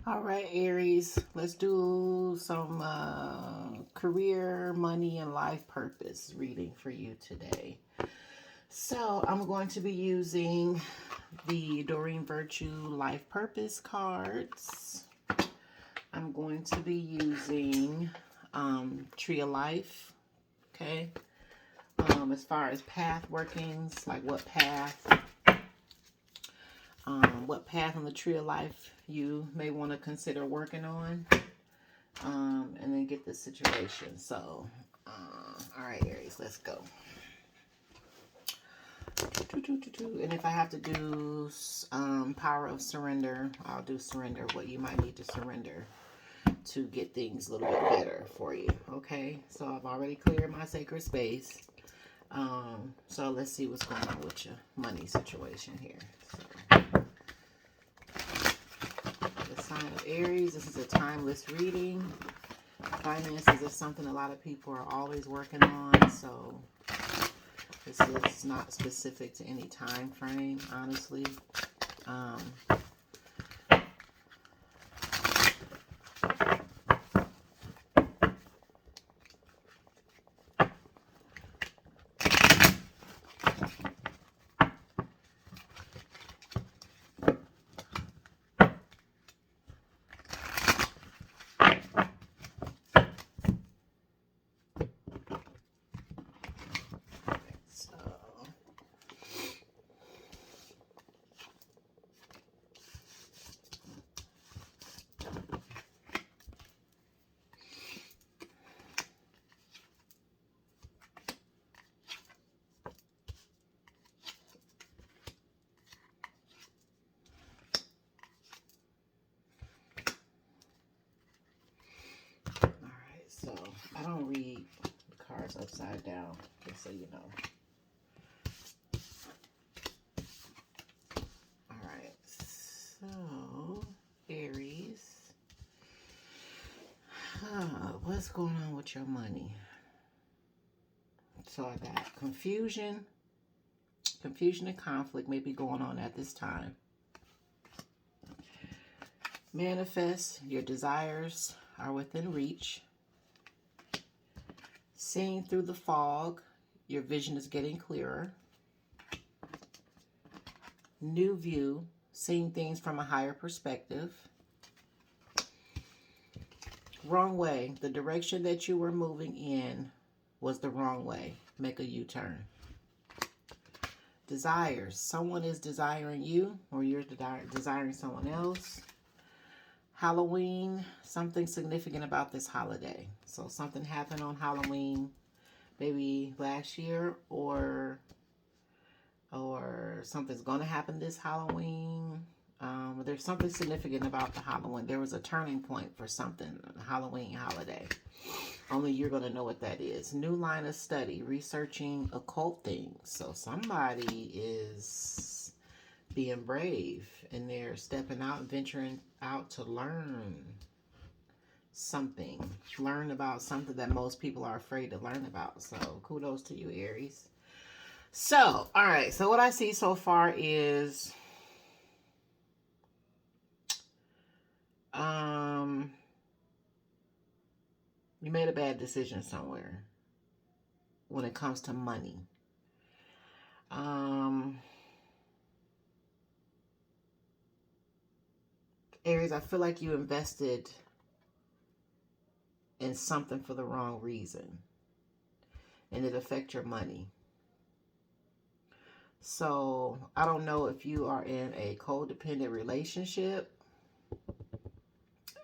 All right, Aries, let's do some career, money, and life purpose reading for you today. So, I'm going to be using the Doreen Virtue Life Purpose cards. I'm going to be using Tree of Life, okay? As far as path workings, like what path on the Tree of Life you may want to consider working on, and then get the situation. So, all right, Aries, let's go. And if I have to do power of surrender, I'll do surrender, what you might need to surrender to get things a little bit better for you. Okay, so I've already cleared my sacred space. So let's see what's going on with your money situation here. So, the sign of Aries, this is a timeless reading. Finances is something a lot of people are always working on, so this is not specific to any time frame, honestly. So I don't read the cards upside down, just so you know. All right, so Aries, what's going on with your money? So I got confusion and conflict may be going on at this time. Manifest, your desires are within reach. Seeing through the fog, your vision is getting clearer. New view, seeing things from a higher perspective. Wrong way, the direction that you were moving in was the wrong way. Make a U-turn. Desires, someone is desiring you or you're desiring someone else. Halloween, something significant about this holiday. So something happened on Halloween maybe last year, or something's going to happen this Halloween. There's something significant about the Halloween. There was a turning point for something, Halloween holiday. Only you're going to know what that is. New line of study, researching occult things. So somebody is being brave and they're stepping out, venturing out to learn something. Learn about something that most people are afraid to learn about. So kudos to you, Aries. So, all right. So what I see so far is you made a bad decision somewhere when it comes to money. Aries, I feel like you invested in something for the wrong reason, and it affects your money. So I don't know if you are in a codependent relationship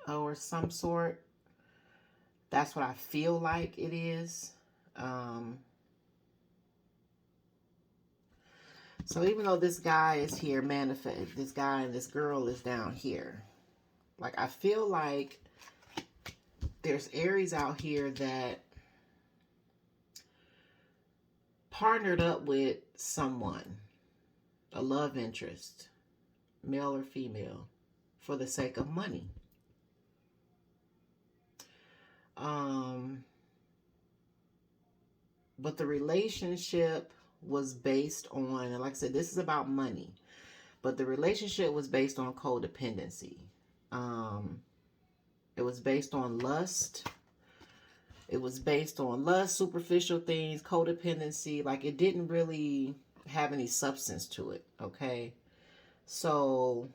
or some sort. That's what I feel like it is. So even though this guy is here, manifest, this guy and this girl is down here. Like, I feel like there's Aries out here that partnered up with someone, a love interest, male or female, for the sake of money. But the relationship was based on, and like I said, this is about money, but the relationship was based on codependency. It was based on lust. It was based on lust, superficial things, codependency. Like, it didn't really have any substance to it, okay? So,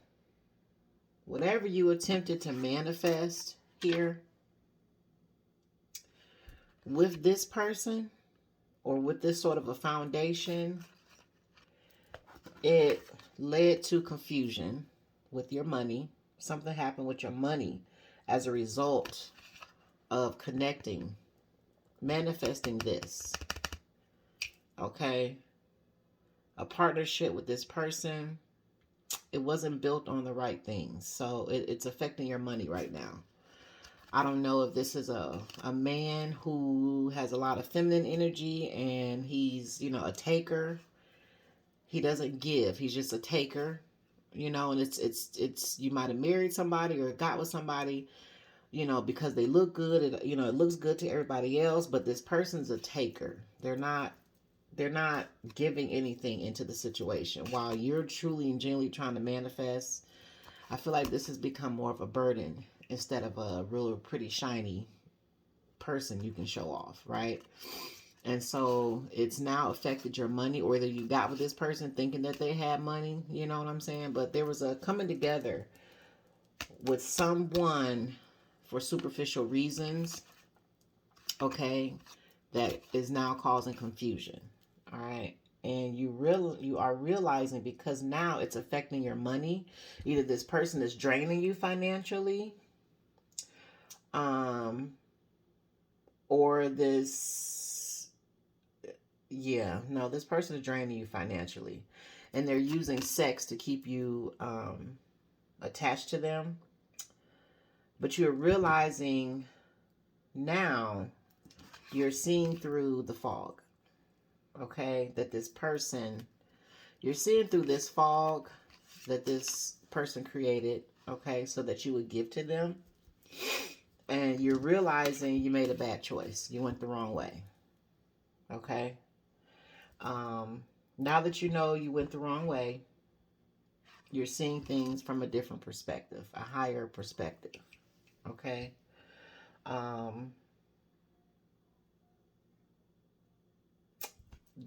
whatever you attempted to manifest here with this person or with this sort of a foundation, it led to confusion with your money. Something happened with your money as a result of connecting, manifesting this, okay? A partnership with this person, it wasn't built on the right things. So it's affecting your money right now. I don't know if this is a man who has a lot of feminine energy and he's, you know, a taker. He doesn't give. He's just a taker, you know, and it's you might have married somebody or got with somebody, you know, because they look good. It looks good to everybody else, but this person's a taker. They're not giving anything into the situation. While you're truly and genuinely trying to manifest, I feel like this has become more of a burden instead of a real pretty shiny person you can show off, right? And so it's now affected your money, or either you got with this person thinking that they had money, you know what I'm saying? But there was a coming together with someone for superficial reasons, okay, that is now causing confusion, all right? And you are realizing, because now it's affecting your money, either this person is draining you financially, or this person is draining you financially, and they're using sex to keep you attached to them. But you're realizing now, you're seeing through the fog, okay? That this person, you're seeing through this fog that this person created, okay, so that you would give to them. And you're realizing you made a bad choice. You went the wrong way, okay? Now that you know you went the wrong way, you're seeing things from a different perspective, a higher perspective, okay? The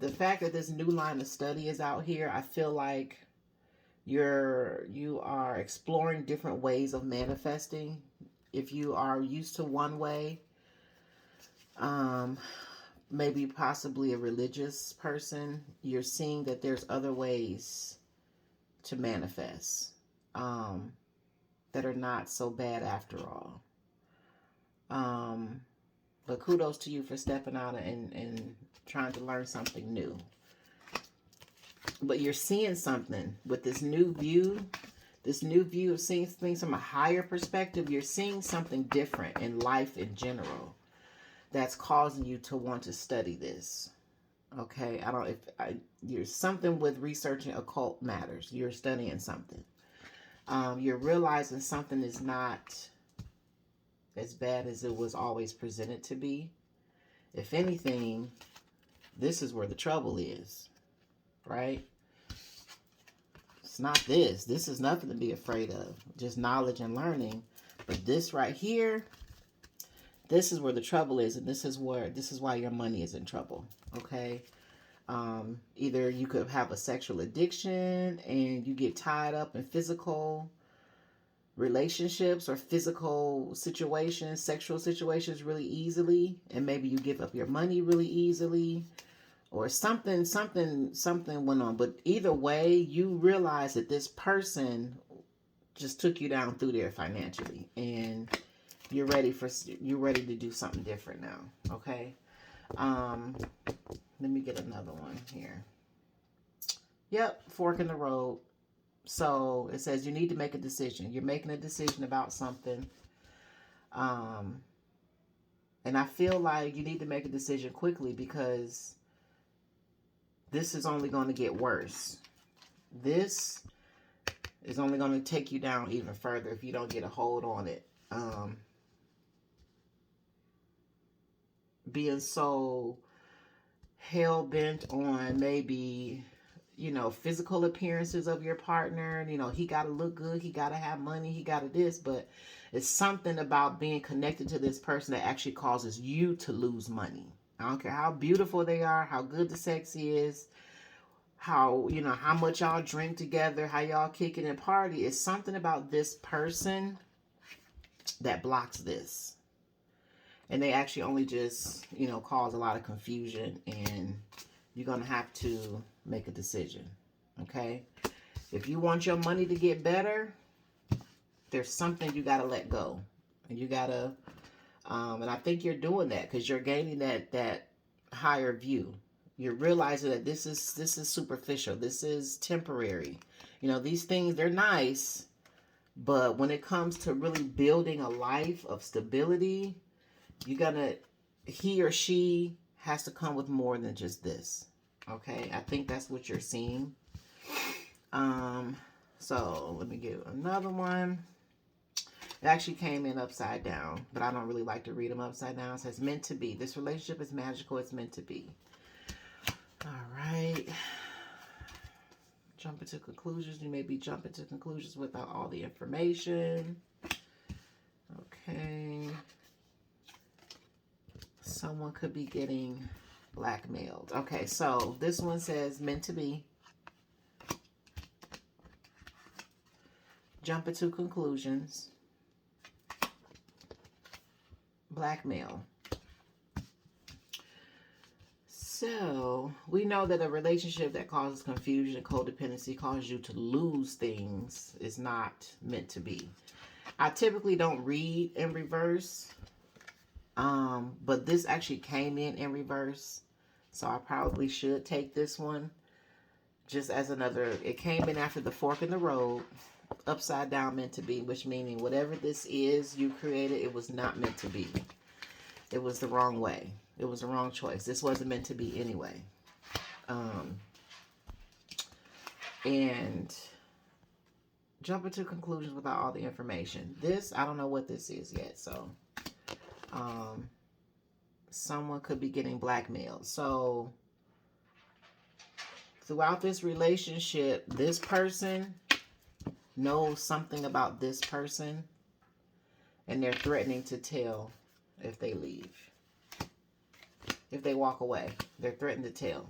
fact that this new line of study is out here, I feel like you are exploring different ways of manifesting. If you are used to one way, maybe possibly a religious person, you're seeing that there's other ways to manifest that are not so bad after all. But kudos to you for stepping out and trying to learn something new. But you're seeing something with this new view of seeing things from a higher perspective. You're seeing something different in life in general that's causing you to want to study this. Okay, you're something with researching occult matters. You're studying something. You're realizing something is not as bad as it was always presented to be. If anything, this is where the trouble is, right? It's not this. This is nothing to be afraid of. Just knowledge and learning. But this right here, this is where the trouble is, and this is why your money is in trouble, okay? Either you could have a sexual addiction and you get tied up in physical relationships or physical situations, sexual situations really easily, and maybe you give up your money really easily, or something went on. But either way, you realize that this person just took you down through there financially, and you're ready to do something different now, okay? Let me get another one here. Yep, fork in the road. So it says you need to make a decision. You're making a decision about something. And I feel like you need to make a decision quickly, because this is only going to get worse. This is only going to take you down even further if you don't get a hold on it. Being so hell-bent on maybe, you know, physical appearances of your partner. You know, he got to look good, he got to have money, he got to this, but it's something about being connected to this person that actually causes you to lose money. I don't care how beautiful they are, how good the sex is, how, you know, how much y'all drink together, how y'all kick it and party. It's something about this person that blocks this. And they actually only just, you know, cause a lot of confusion, and you're going to have to make a decision, okay? If you want your money to get better, there's something you got to let go. And you got to, and I think you're doing that because you're gaining that higher view. You're realizing that this is superficial. This is temporary. You know, these things, they're nice, but when it comes to really building a life of stability, he or she has to come with more than just this. Okay, I think that's what you're seeing. So let me give another one. It actually came in upside down, but I don't really like to read them upside down. It says meant to be. This relationship is magical. It's meant to be. All right. Jumping to conclusions. You may be jumping to conclusions without all the information. Okay. Someone could be getting blackmailed. Okay, so this one says meant to be. Jumping to conclusions. Blackmail. So we know that a relationship that causes confusion and codependency, causes you to lose things, is not meant to be. I typically don't read in reverse, but this actually came in reverse, so I probably should take this one just as another. It came in after the fork in the road, upside down, meant to be, which meaning whatever this is you created, it was not meant to be. It was the wrong way. It was the wrong choice. This wasn't meant to be anyway. And jumping to conclusions without all the information. This, I don't know what this is yet. So, someone could be getting blackmailed. So, throughout this relationship, this person knows something about this person, and they're threatening to tell if they leave. If they walk away, they're threatening to tell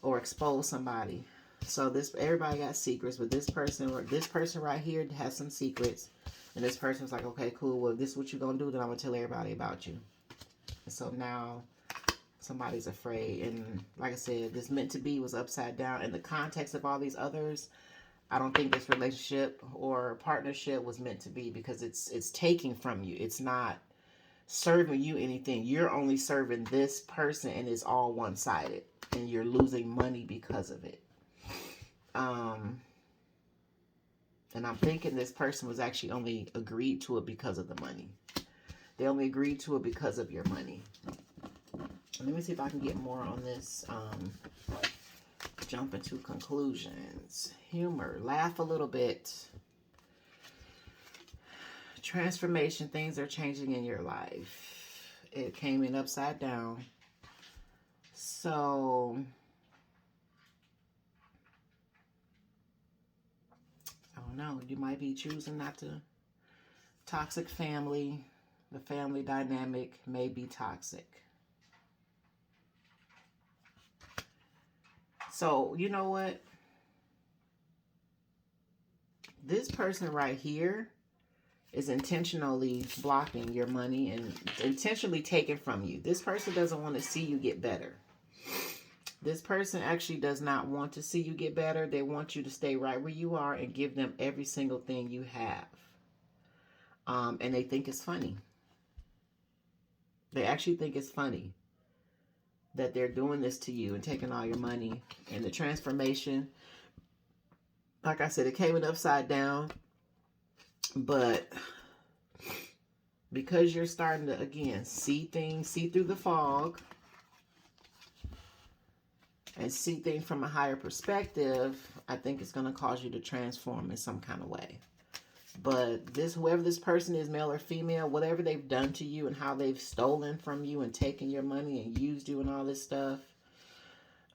or expose somebody. So everybody got secrets, but this person right here has some secrets, and this person's like, okay, cool. Well, if this is what you're gonna do, then I'm gonna tell everybody about you. And so now somebody's afraid, and like I said, this meant to be was upside down. In the context of all these others, I don't think this relationship or partnership was meant to be, because it's taking from you. It's not serving you anything. You're only serving this person, and it's all one-sided, and you're losing money because of it. And I'm thinking this person was actually only agreed to it because of the money. They only agreed to it because of your money. Let me see if I can get more on this. Jump into conclusions. Humor. Laugh a little bit. Transformation. Things are changing in your life. It came in upside down. So, I don't know. You might be choosing not to. Toxic family. The family dynamic may be toxic. So, you know what? This person right here is intentionally blocking your money and intentionally taking from you. This person doesn't want to see you get better. This person actually does not want to see you get better. They want you to stay right where you are and give them every single thing you have. And they think it's funny. They actually think it's funny that they're doing this to you and taking all your money. And the transformation, like I said, it came in upside down. But because you're starting to, again, see things, see through the fog, and see things from a higher perspective, I think it's going to cause you to transform in some kind of way. But whoever this person is, male or female, whatever they've done to you and how they've stolen from you and taken your money and used you and all this stuff,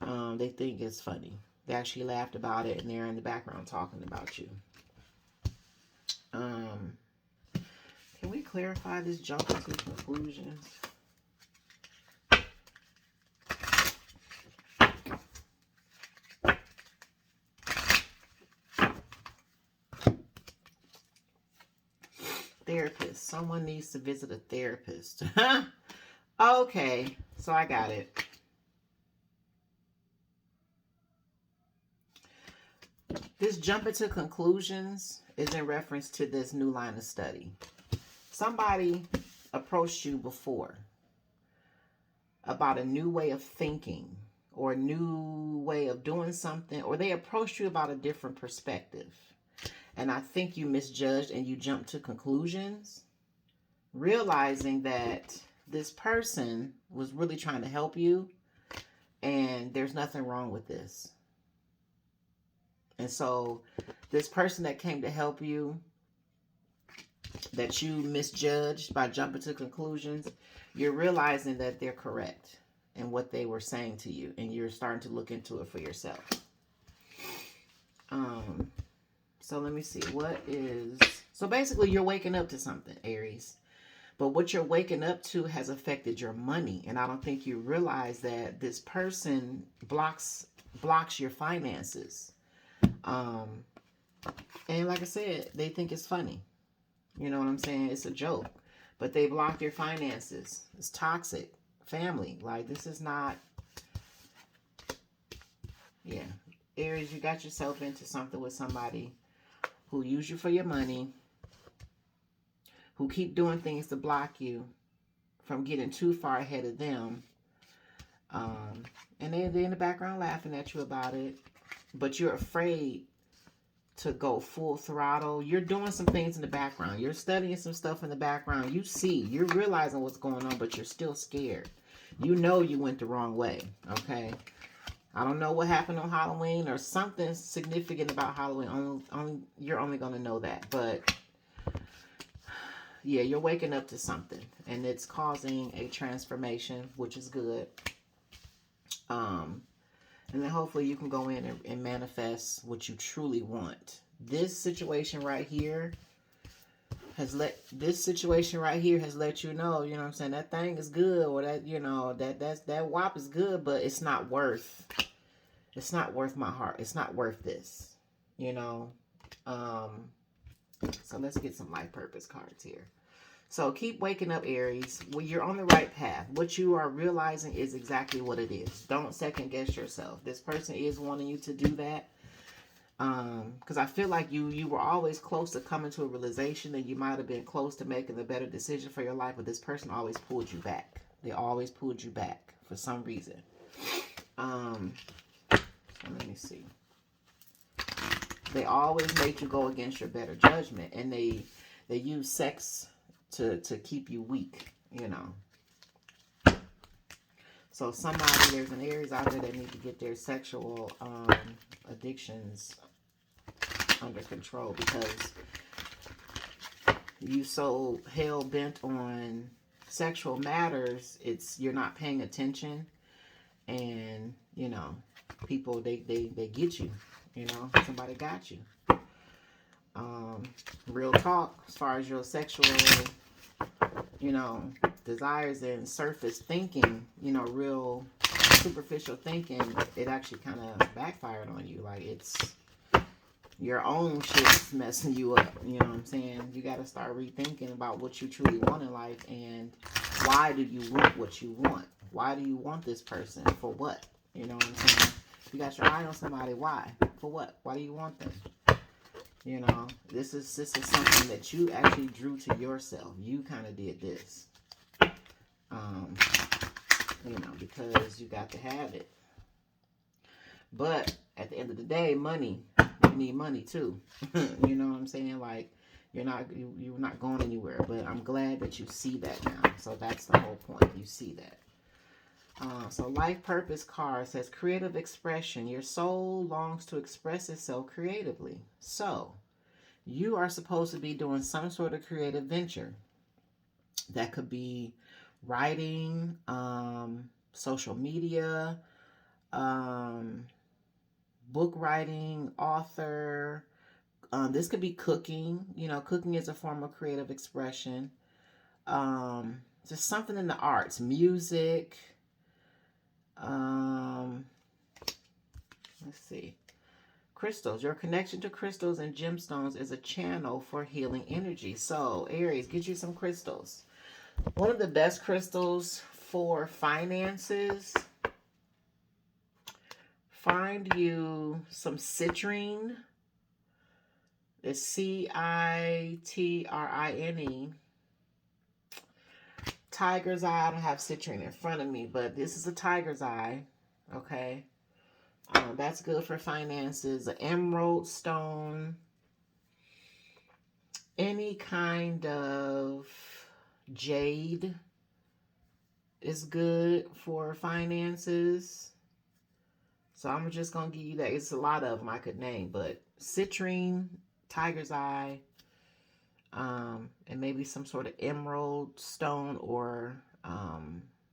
They think it's funny. They actually laughed about it, and they're in the background talking about you. Can we clarify this jump into conclusions? Therapist. Someone needs to visit a therapist. Okay, so I got it. This jump into conclusions is in reference to this new line of study. Somebody approached you before about a new way of thinking or a new way of doing something, or they approached you about a different perspective. And I think you misjudged and you jumped to conclusions, realizing that this person was really trying to help you and there's nothing wrong with this. And so this person that came to help you, that you misjudged by jumping to conclusions, you're realizing that they're correct in what they were saying to you, and you're starting to look into it for yourself. So let me see. So basically you're waking up to something, Aries. But what you're waking up to has affected your money. And I don't think you realize that this person blocks your finances. And like I said, they think it's funny. You know what I'm saying? It's a joke. But they block your finances. It's toxic. Family. Like, this is not... Yeah. Aries, you got yourself into something with somebody who use you for your money, who keep doing things to block you from getting too far ahead of them. And they're in the background laughing at you about it. But you're afraid to go full throttle. You're doing some things in the background. You're studying some stuff in the background. You're realizing what's going on, but you're still scared. You know you went the wrong way, okay? I don't know what happened on Halloween or something significant about Halloween. You're only going to know that. But yeah, you're waking up to something, and it's causing a transformation, which is good. And then hopefully you can go in and manifest what you truly want. This situation right here has let you know, you know what I'm saying, that thing is good, or that, you know, that WAP is good, but it's not worth my heart. It's not worth this, you know. So let's get some life purpose cards here. So keep waking up, Aries. Well, you're on the right path. What you are realizing is exactly what it is. Don't second guess yourself. This person is wanting you to do that. Because I feel like you were always close to coming to a realization, and you might have been close to making a better decision for your life, but this person always pulled you back. They always pulled you back for some reason. So let me see. They always make you go against your better judgment, and they use sex to keep you weak, you know. So there's an Aries out there that need to get their sexual addictions under control, because you so hell-bent on sexual matters, you're not paying attention, and, you know, people, they get you, you know, somebody got you. Real talk, as far as your sexual, you know, desires and surface thinking, you know, real superficial thinking, it actually kind of backfired on you. Like, it's your own shit's messing you up, you know what I'm saying? You got to start rethinking about what you truly want in life, and why do you want what you want? Why do you want this person? For what? You know what I'm saying? You got your eye on somebody, why? For what? Why do you want them? You know, this is something that you actually drew to yourself. You kind of did this. You know, because you got to have it. But at the end of the day, money, you need money too. You know what I'm saying? Like, you're not going anywhere. But I'm glad that you see that now. So that's the whole point. You see that. So life purpose card says creative expression. Your soul longs to express itself creatively. So you are supposed to be doing some sort of creative venture. That could be writing, social media, Book writing, author. This could be cooking. You know, cooking is a form of creative expression. Just something in the arts, music. Let's see. Crystals. Your connection to crystals and gemstones is a channel for healing energy. So, Aries, get you some crystals. One of the best crystals for finances. Find you some citrine. It's citrine. Tiger's eye. I don't have citrine in front of me, but this is a tiger's eye. Okay. That's good for finances. An emerald stone. Any kind of jade is good for finances. So I'm just going to give you that. It's a lot of them I could name, but citrine, tiger's eye, and maybe some sort of emerald stone or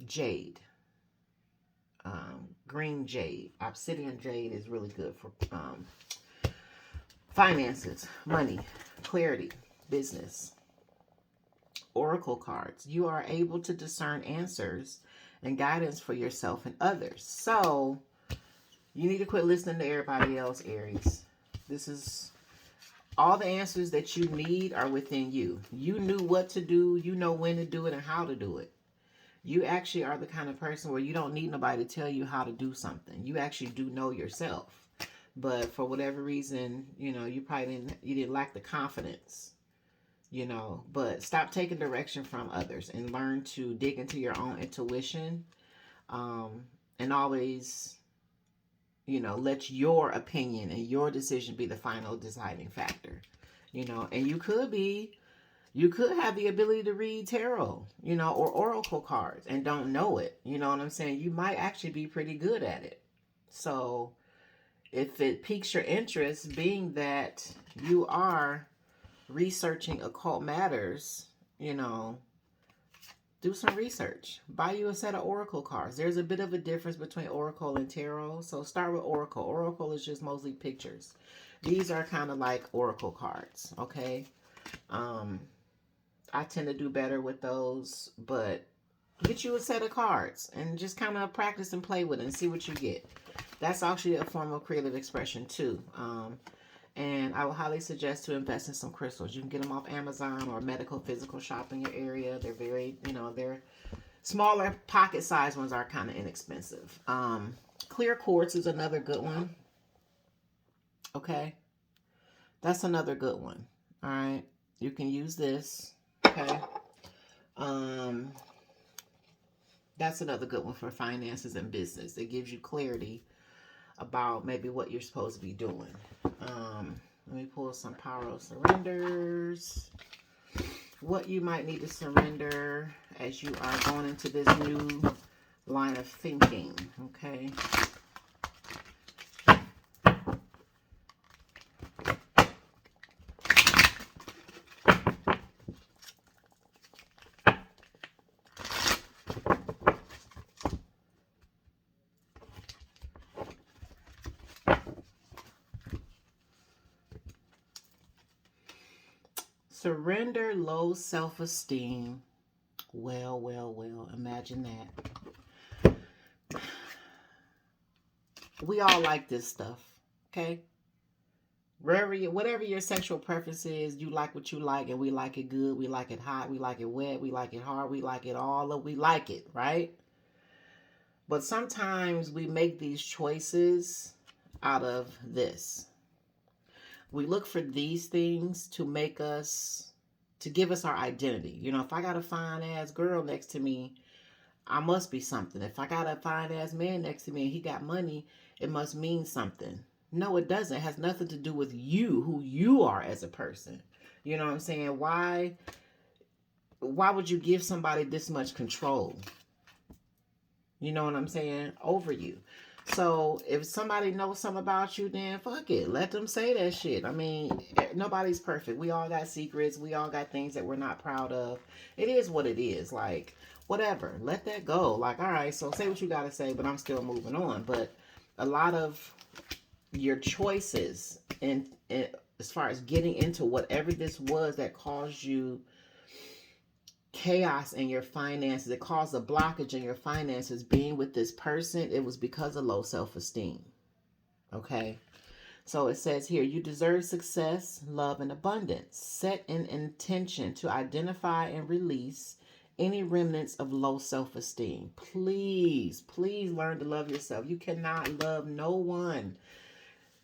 jade. Green jade. Obsidian jade is really good for finances, money, clarity, business. Oracle cards. You are able to discern answers and guidance for yourself and others. So you need to quit listening to everybody else, Aries. This is all the answers that you need are within you. You knew what to do. You know when to do it and how to do it. You actually are the kind of person where you don't need nobody to tell you how to do something. You actually do know yourself. But for whatever reason, you know, you didn't lack the confidence, you know. But stop taking direction from others and learn to dig into your own intuition, and always, you know, let your opinion and your decision be the final deciding factor, you know. And you could have the ability to read tarot, you know, or oracle cards and don't know it. You know what I'm saying? You might actually be pretty good at it. So if it piques your interest, being that you are researching occult matters, you know, do some research. Buy you a set of oracle cards. There's a bit of a difference between oracle and tarot. So start with oracle. Oracle is just mostly pictures. These are kind of like oracle cards, okay? I tend to do better with those, but get you a set of cards and just kind of practice and play with it and see what you get. That's actually a form of creative expression too. And I would highly suggest to invest in some crystals. You can get them off Amazon or medical physical shop in your area. They're very, you know, they're smaller pocket size ones are kind of inexpensive. Clear quartz is another good one. Okay. That's another good one. All right. You can use this. Okay. That's another good one for finances and business. It gives you clarity about maybe what you're supposed to be doing. Let me pull some power of surrenders. What you might need to surrender as you are going into this new line of thinking. Okay. Surrender low self-esteem. Well. Imagine that. We all like this stuff, okay? Whatever your sexual preference is, you like what you like, and we like it good. We like it hot. We like it wet. We like it hard. We like it all. We like it, right? But sometimes we make these choices out of this. We look for these things to give us our identity. You know, if I got a fine ass girl next to me, I must be something. If I got a fine ass man next to me and he got money, it must mean something. No, it doesn't. It has nothing to do with you, who you are as a person. You know what I'm saying? Why would you give somebody this much control? You know what I'm saying? Over you. So if somebody knows something about you, then fuck it. Let them say that shit. I mean, nobody's perfect. We all got secrets. We all got things that we're not proud of. It is what it is. Like, whatever. Let that go. Like, all right, so say what you got to say, but I'm still moving on. But a lot of your choices and as far as getting into whatever this was that caused you chaos in your finances, it caused a blockage in your finances, being with this person, it was because of low self-esteem. Okay. So it says here, you deserve success, love, and abundance. Set an intention to identify and release any remnants of low self-esteem. Please, please learn to love yourself. You cannot love no one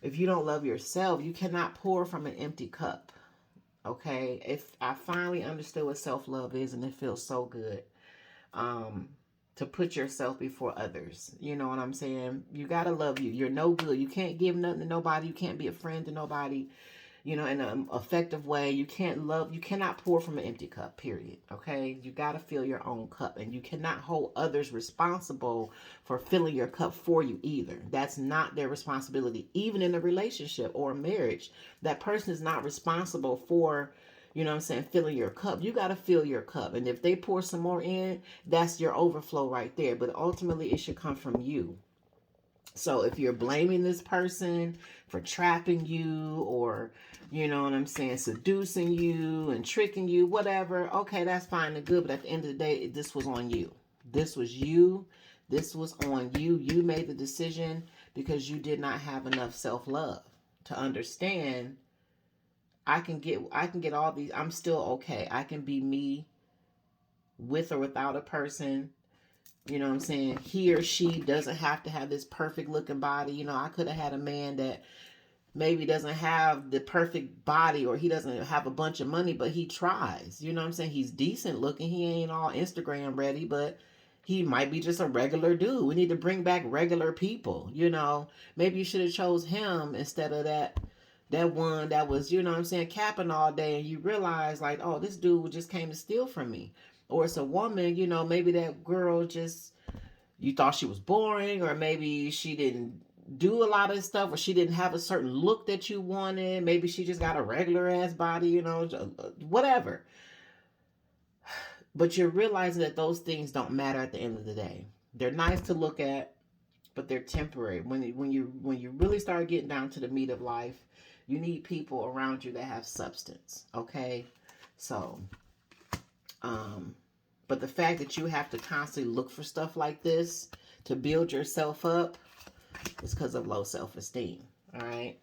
if you don't love yourself. You cannot pour from an empty cup. Okay? If I finally understood what self-love is, and it feels so good. To put yourself before others. You know what I'm saying? You got to love you. You're no good. You can't give nothing to nobody. You can't be a friend to nobody, you know, in an effective way. You cannot pour from an empty cup, period. Okay? You got to fill your own cup, and you cannot hold others responsible for filling your cup for you either. That's not their responsibility. Even in a relationship or a marriage, that person is not responsible for, you know what I'm saying, filling your cup. You got to fill your cup. And if they pour some more in, that's your overflow right there. But ultimately, it should come from you. So if you're blaming this person for trapping you, or, you know what I'm saying, seducing you and tricking you, whatever, okay, that's fine and good. But at the end of the day, this was on you. This was you. This was on you. You made the decision because you did not have enough self-love to understand I can get all these. I'm still okay. I can be me with or without a person. You know what I'm saying? He or she doesn't have to have this perfect looking body. You know, I could have had a man that maybe doesn't have the perfect body, or he doesn't have a bunch of money, but he tries. You know what I'm saying? He's decent looking. He ain't all Instagram ready, but he might be just a regular dude. We need to bring back regular people. You know, maybe you should have chose him instead of that one that was, you know what I'm saying, capping all day, and you realize like, oh, this dude just came to steal from me. Or it's a woman, you know, maybe that girl just, you thought she was boring, or maybe she didn't do a lot of stuff, or she didn't have a certain look that you wanted. Maybe she just got a regular ass body, you know, whatever. But you're realizing that those things don't matter at the end of the day. They're nice to look at, but they're temporary. When you really start getting down to the meat of life, you need people around you that have substance. Okay, so, but the fact that you have to constantly look for stuff like this to build yourself up is because of low self-esteem. All right,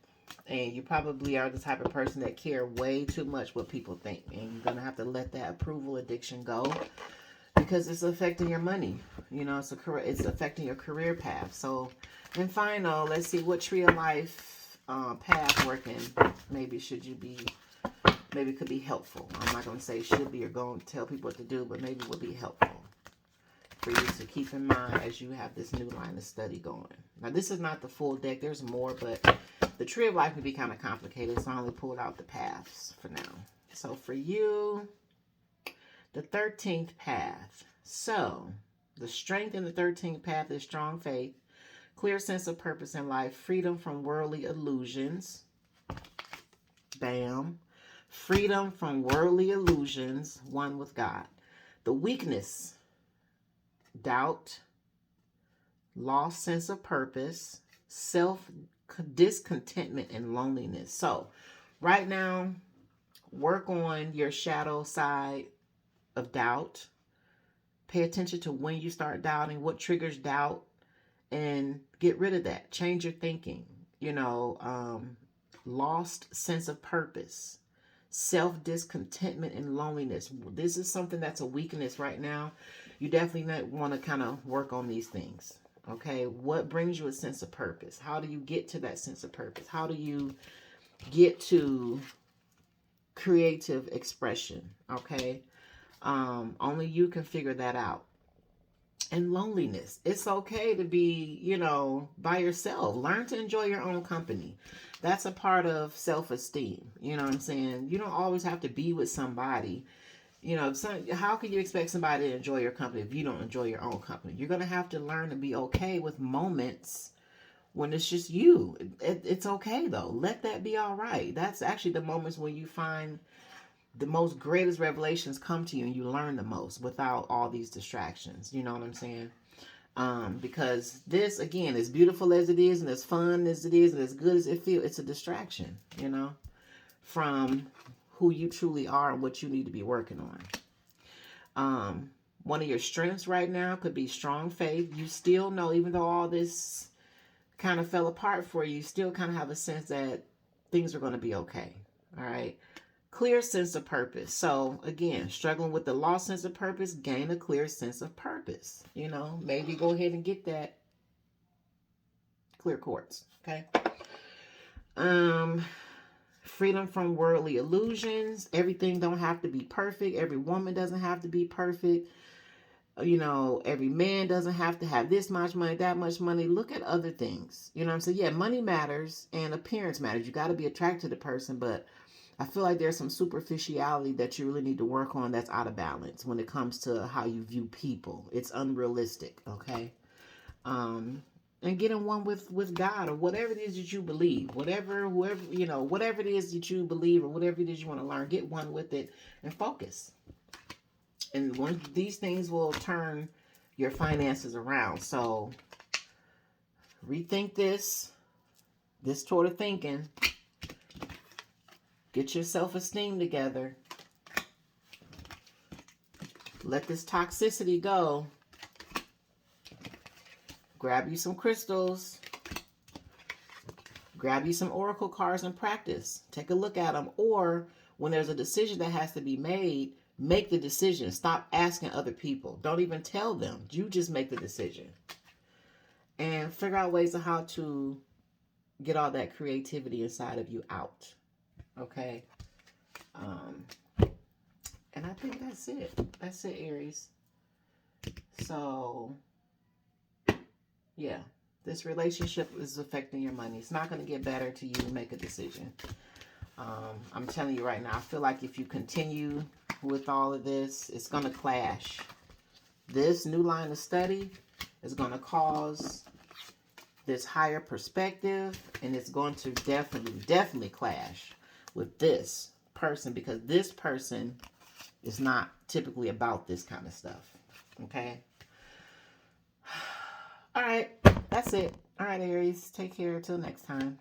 and you probably are the type of person that care way too much what people think, and you're gonna have to let that approval addiction go, because it's affecting your money. You know, it's affecting your career path. So, and final, let's see what tree of life path working maybe could be helpful. I'm not going to say should be or going to tell people what to do, but maybe would be helpful for you to keep in mind as you have this new line of study going. Now, this is not the full deck. There's more, but the tree of life can be kind of complicated, so I only pulled out the paths for now. So for you, the 13th path. So the strength in the 13th path is strong faith, clear sense of purpose in life, freedom from worldly illusions. Bam. Freedom from worldly illusions, one with God. The weakness, doubt, lost sense of purpose, discontentment, and loneliness. So right now, work on your shadow side of doubt. Pay attention to when you start doubting, what triggers doubt, and get rid of that. Change your thinking. You know, lost sense of purpose, self-discontentment, and loneliness. This is something that's a weakness right now. You definitely want to kind of work on these things. Okay, what brings you a sense of purpose? How do you get to that sense of purpose? How do you get to creative expression? Okay, only you can figure that out. And loneliness. It's okay to be, you know, by yourself. Learn to enjoy your own company. That's a part of self-esteem. You know what I'm saying? You don't always have to be with somebody. You know, how can you expect somebody to enjoy your company if you don't enjoy your own company? You're going to have to learn to be okay with moments when it's just you. It's okay, though. Let that be all right. That's actually the moments when you find the most greatest revelations come to you, and you learn the most without all these distractions. You know what I'm saying? Because this, again, as beautiful as it is and as fun as it is and as good as it feels, it's a distraction, you know, from who you truly are and what you need to be working on. One of your strengths right now could be strong faith. You still know, even though all this kind of fell apart for you, you still kind of have a sense that things are going to be okay. All right. Clear sense of purpose. So again, struggling with the lost sense of purpose, gain a clear sense of purpose. You know, maybe go ahead and get that clear quartz. Okay. Freedom from worldly illusions. Everything don't have to be perfect. Every woman doesn't have to be perfect. You know, every man doesn't have to have this much money, that much money. Look at other things. You know what I'm saying? Yeah, money matters and appearance matters. You got to be attracted to the person, but I feel like there's some superficiality that you really need to work on that's out of balance when it comes to how you view people. It's unrealistic, okay? And get in one with God or whatever it is that you believe. Whatever it is that you believe or whatever it is you want to learn, get one with it and focus. And these things will turn your finances around. So rethink this sort of thinking. Get your self-esteem together. Let this toxicity go. Grab you some crystals. Grab you some oracle cards and practice. Take a look at them. Or when there's a decision that has to be made, make the decision. Stop asking other people. Don't even tell them. You just make the decision. And figure out ways of how to get all that creativity inside of you out. Okay. And I think that's it. That's it, Aries. So, yeah. This relationship is affecting your money. It's not going to get better till you make a decision. I'm telling you right now, I feel like if you continue with all of this, it's going to clash. This new line of study is going to cause this higher perspective, and it's going to definitely clash with this person, because this person is not typically about this kind of stuff. Okay? All right. That's it. All right, Aries. Take care. Until next time.